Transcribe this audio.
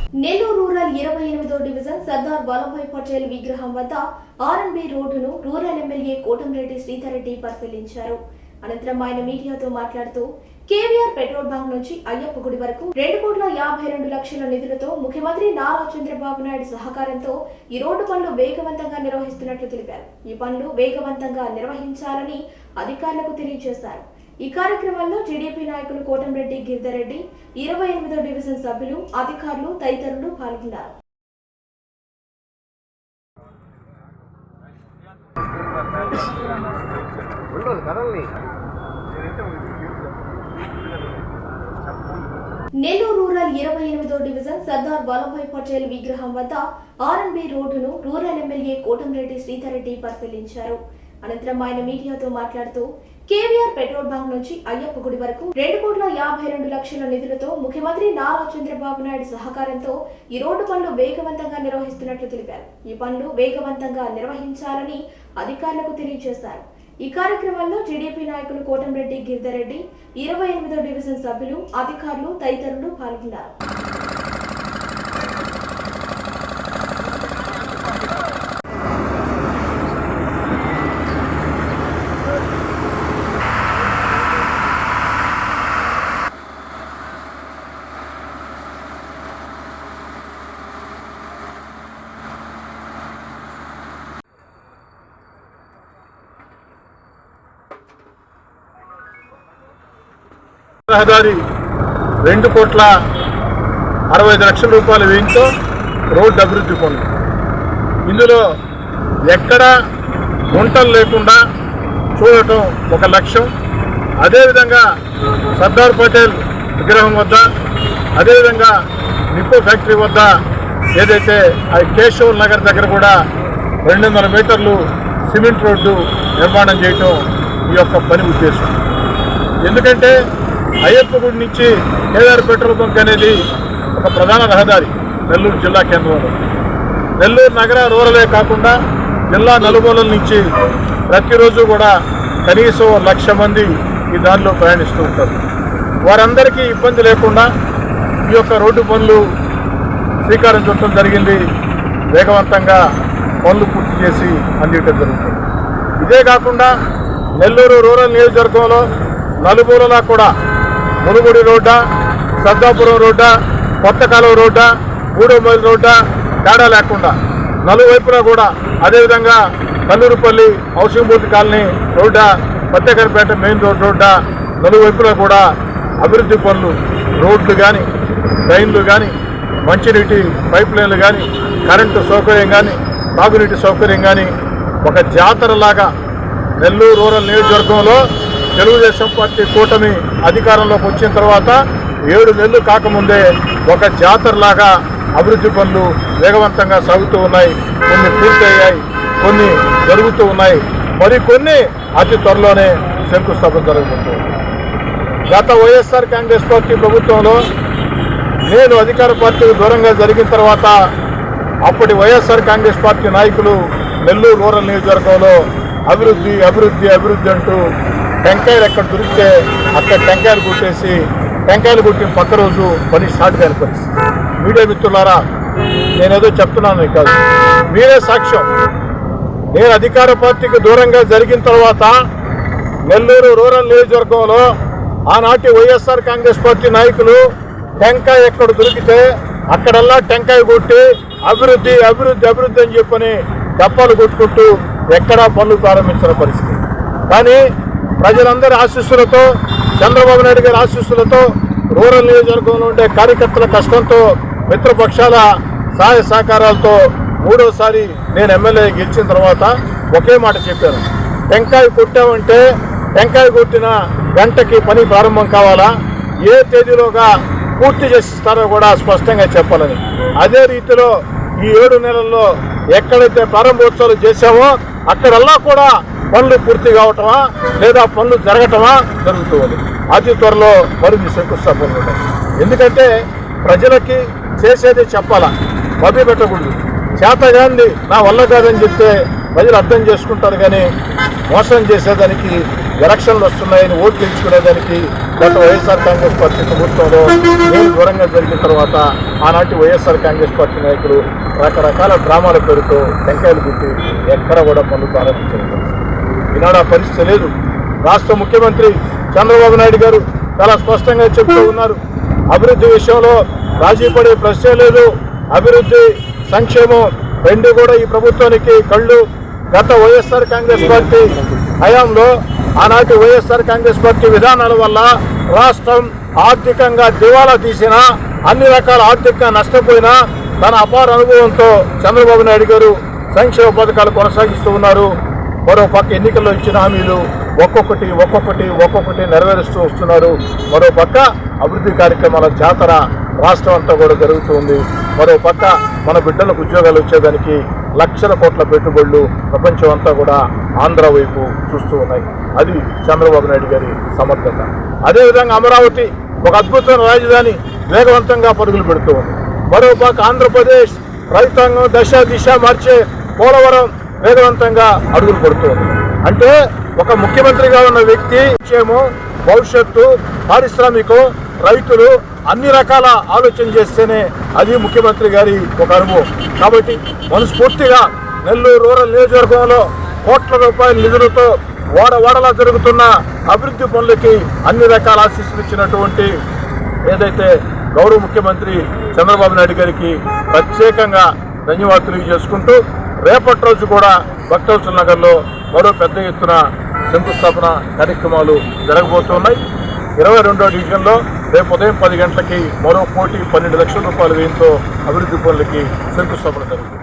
Nellore rural 28వ division Sardar Vallabhbhai Patel విగ్రహం వద్ద R&B రోడ్డును రూరల్ ఎమ్మెల్యే కోటంరెడ్డి శ్రీధర్ రెడ్డి పరిశీలించారు. అనంతరం ఆయన మీడియాతో మాట్లాడుతూ కేవీఆర్ పెట్రోల్ బంక్ నుంచి అయ్యప్ప గుడి వరకు 2,52,00,000 నిధులతో ముఖ్యమంత్రి నారా చంద్రబాబు నాయుడు సహకారంతో ఈ రోడ్డు పనులు వేగవంతంగా నిర్వహిస్తున్నట్లు తెలిపారు. ఈ పనులు వేగవంతంగా నిర్వహించాలని అధికారులకు తెలియజేశారు. ఈ కార్యక్రమంలో టీడీపీ నాయకులు కోటంరెడ్డి గిరిధర్ రెడ్డి, 28వ డివిజన్ సభ్యులు, అధికారులు తదితరులు పాల్గొన్నారు. నెల్లూరు రూరల్ 28వ డివిజన్ సర్దార్ వల్లభాయ్ పటేల్ విగ్రహం వద్ద ఆర్ఎన్బి రోడ్డును రూరల్ ఎమ్మెల్యే కోటంరెడ్డి శ్రీధర్ రెడ్డి పరిశీలించారు. అనంతరం ఆయన మీడియాతో మాట్లాడుతూ కేవీఆర్ పెట్రోల్ బంక్ నుంచి అయ్యప్ప గుడి వరకు 2,52,00,000 నిధులతో ముఖ్యమంత్రి నారా చంద్రబాబు నాయుడు సహకారంతో ఈ రోడ్డు పనులు వేగవంతంగా నిర్వహిస్తున్నట్లు తెలిపారు. ఈ పనులు వేగవంతంగా నిర్వహించాలని అధికారులకు తెలియజేశారు. ఈ కార్యక్రమంలో టీడీపీ నాయకులు కోటంరెడ్డి గిరిధర్ రెడ్డి, 28వ డివిజన్ సభ్యులు, అధికారులు తదితరులు పాల్గొన్నారు. రహదారి 2,65,00,000 రూపాయల వ్యయంతో రోడ్డు అభివృద్ధి పనులు. ఇందులో ఎక్కడ గుంటలు లేకుండా చూడటం ఒక లక్ష్యం. అదేవిధంగా సర్దార్ పటేల్ విగ్రహం వద్ద, అదేవిధంగా నిప్పో ఫ్యాక్టరీ వద్ద ఏదైతే కేశవ్ నగర్ దగ్గర కూడా 200 మీటర్లు సిమెంట్ రోడ్డు నిర్మాణం చేయటం ఈ యొక్క పని ఉద్దేశం. ఎందుకంటే అయ్యప్ప గుడి నుంచి కేవీఆర్ పెట్రోల్ బంక్ అనేది ఒక ప్రధాన రహదారి నెల్లూరు జిల్లా కేంద్రంలో. నెల్లూరు నగర రూరలే కాకుండా జిల్లా నలుమూలల నుంచి ప్రతిరోజు కూడా కనీసం 1,00,000 మంది ఈ దారిలో ప్రయాణిస్తూ ఉంటారు. వారందరికీ ఇబ్బంది లేకుండా ఈ యొక్క రోడ్డు పనులు శ్రీకారం చుట్టడం జరిగింది. వేగవంతంగా పనులు పూర్తి చేసి అందించడం జరుగుతుంది. ఇదే కాకుండా నెల్లూరు రూరల్ నియోజకవర్గంలో నలుమూలలా కూడా మునుగుడి రోడ్డా, సర్దాపురం రోడ్డా, కొత్త కాలువ రోడ్డా, 3వ మైలు రోడ్డా తేడా లేకుండా నలువైపులా కూడా, అదేవిధంగా కల్లూరుపల్లి హౌసింగ్ బోర్డు కాలనీ రోడ్డా, పత్తెకరపేట మెయిన్ రోడ్డా నలువైపులా కూడా అభివృద్ధి పనులు, రోడ్లు కానీ, ట్రైన్లు కానీ, మంచినీటి పైప్ లైన్లు కానీ, కరెంటు సౌకర్యం కానీ, తాగునీటి సౌకర్యం కానీ ఒక జాతరలాగా నెల్లూరు రూరల్ నియోజకవర్గంలో తెలుగుదేశం పార్టీ కూటమి అధికారంలోకి వచ్చిన తర్వాత 7 నెలలు కాకముందే ఒక జాతరలాగా అభివృద్ధి పనులు వేగవంతంగా సాగుతూ ఉన్నాయి. కొన్ని పూర్తయ్యాయి, కొన్ని జరుగుతూ ఉన్నాయి, మరికొన్ని అతి త్వరలోనే శంకుస్థాపన జరుగుతుంది. గత వైఎస్ఆర్ కాంగ్రెస్ పార్టీ ప్రభుత్వంలో నేను అధికార పార్టీకి దూరంగా జరిగిన తర్వాత అప్పటి వైఎస్ఆర్ కాంగ్రెస్ పార్టీ నాయకులు నెల్లూరు రూరల్ నియోజకవర్గంలో అభివృద్ధి అభివృద్ధి అభివృద్ధి అంటూ టెంకాయలు ఎక్కడ దొరికితే అక్కడ టెంకాయలు కొట్టేసి, టెంకాయలు కొట్టిన పక్క రోజు పని స్టార్ట్ కాని పరిస్థితి. మీడియా మిత్రులారా, నేనేదో చెప్తున్నాను కాదు, మీరే సాక్ష్యం. నేను అధికార పార్టీకి దూరంగా జరిగిన తర్వాత నెల్లూరు రూరల్ నియోజకవర్గంలో ఆనాటి వైఎస్ఆర్ కాంగ్రెస్ పార్టీ నాయకులు టెంకాయ ఎక్కడ దొరికితే అక్కడల్లా టెంకాయ కొట్టి అభివృద్ధి అభివృద్ధి అభివృద్ధి అని చెప్పని డప్పాలు కొట్టుకుంటూ ఎక్కడా పనులు ప్రారంభించిన పరిస్థితి. కానీ ప్రజలందరి ఆశీస్సులతో, చంద్రబాబు నాయుడు గారి ఆశీస్సులతో, రూరల్ నియోజకవర్గంలో ఉండే కార్యకర్తల కష్టంతో, మిత్రపక్షాల సహాయ సహకారాలతో 3వసారి నేను ఎమ్మెల్యే గెలిచిన తర్వాత ఒకే మాట చెప్పాను. టెంకాయ కొట్టామంటే టెంకాయ కొట్టిన గంటకి పని ప్రారంభం కావాలా, ఏ తేదీలోగా పూర్తి చేసిస్తారో కూడా స్పష్టంగా చెప్పాలని. అదే రీతిలో ఈ 7 నెలల్లో ఎక్కడైతే ప్రారంభోత్సవాలు చేశామో అక్కడల్లా కూడా పనులు పూర్తి కావటమా లేదా పనులు జరగటమా జరుగుతుంది. అతి త్వరలో మరిన్ని శంకుస్థాపనలు ఉంటాయి. ఎందుకంటే ప్రజలకి చేసేది చెప్పాలా, మభ్య పెట్టకూడదు. చేతగాంది నా వల్ల కాదని చెప్తే ప్రజలు అర్థం చేసుకుంటారు, కానీ మోసం చేసేదానికి ఎలక్షన్లు వస్తున్నాయని ఓట్లు తెచ్చుకునేదానికి గత వైఎస్ఆర్ కాంగ్రెస్ పార్టీ ప్రభుత్వంలో నేను దూరంగా జరిగిన తర్వాత ఆనాటి వైఎస్ఆర్ కాంగ్రెస్ పార్టీ నాయకులు రకరకాల డ్రామాల పేరుతో టెంకాయలు పెట్టి ఎక్కడ కూడా పనులు ప్రారంభించలేదు. ఈనాడు ఆ పరిస్థితి లేదు. రాష్ట్ర ముఖ్యమంత్రి చంద్రబాబు నాయుడు గారు చాలా స్పష్టంగా చెప్తూ ఉన్నారు, అభివృద్ధి విషయంలో రాజీ పడే ప్రశ్నే లేదు. అభివృద్ధి సంక్షేమం రెండు కూడా ఈ ప్రభుత్వానికి కళ్ళు. గత వైఎస్ఆర్ కాంగ్రెస్ పార్టీ హయాంలో ఆనాటి వైఎస్ఆర్ కాంగ్రెస్ పార్టీ విధానాల వల్ల రాష్ట్రం ఆర్థికంగా దివాలా తీసినా, అన్ని రకాల ఆర్థికంగా నష్టపోయినా తన అపార అనుభవంతో చంద్రబాబు నాయుడు గారు సంక్షేమ పథకాలు కొనసాగిస్తూ ఉన్నారు. మరో పక్క ఎన్నికల్లో ఇచ్చిన హామీలు ఒక్కొక్కటి నెరవేరుస్తూ వస్తున్నారు. మరో పక్క అభివృద్ధి కార్యక్రమాల జాతర రాష్ట్రం అంతా కూడా జరుగుతుంది. మరో పక్క మన బిడ్డలకు ఉద్యోగాలు వచ్చేదానికి లక్షల కోట్ల పెట్టుబడులు ప్రపంచం అంతా కూడా ఆంధ్ర వైపు చూస్తూ ఉన్నాయి. అది చంద్రబాబు నాయుడు గారి సమర్థత. అదేవిధంగా అమరావతి ఒక అద్భుతమైన రాజధాని వేగవంతంగా పరుగులు పెడుతూ ఉంది. మరో పక్క ఆంధ్రప్రదేశ్ రైతాంగం దిశ మార్చే పోలవరం వేగవంతంగా అడుగులు పడుతుంది. అంటే ఒక ముఖ్యమంత్రిగా ఉన్న వ్యక్తి క్షేమం, భవిష్యత్తు, పారిశ్రామికం, రైతులు అన్ని రకాల ఆలోచన చేస్తేనే అది ముఖ్యమంత్రి గారి ఒక అనుభవం. కాబట్టి మనస్ఫూర్తిగా నెల్లూరు రూరల్ నియోజకవర్గంలో కోట్ల రూపాయల నిధులతో వాడవాడలా జరుగుతున్న అభివృద్ధి పనులకి అన్ని రకాల ఆశీస్సులు ఇచ్చినటువంటి ఏదైతే గౌరవ ముఖ్యమంత్రి చంద్రబాబు నాయుడు గారికి ప్రత్యేకంగా ధన్యవాదాలు చేసుకుంటూ రేపటి రోజు కూడా భక్తవత్సల నగర్లో మరో పెద్ద ఎత్తున శంకుస్థాపన కార్యక్రమాలు జరగబోతున్నాయి. 22వ డివిజన్లో రేపు ఉదయం 10 గంటలకి మరో 12 లక్షల రూపాయల వ్యయంతో అభివృద్ధి పనులకి శంకుస్థాపన జరుగుతుంది.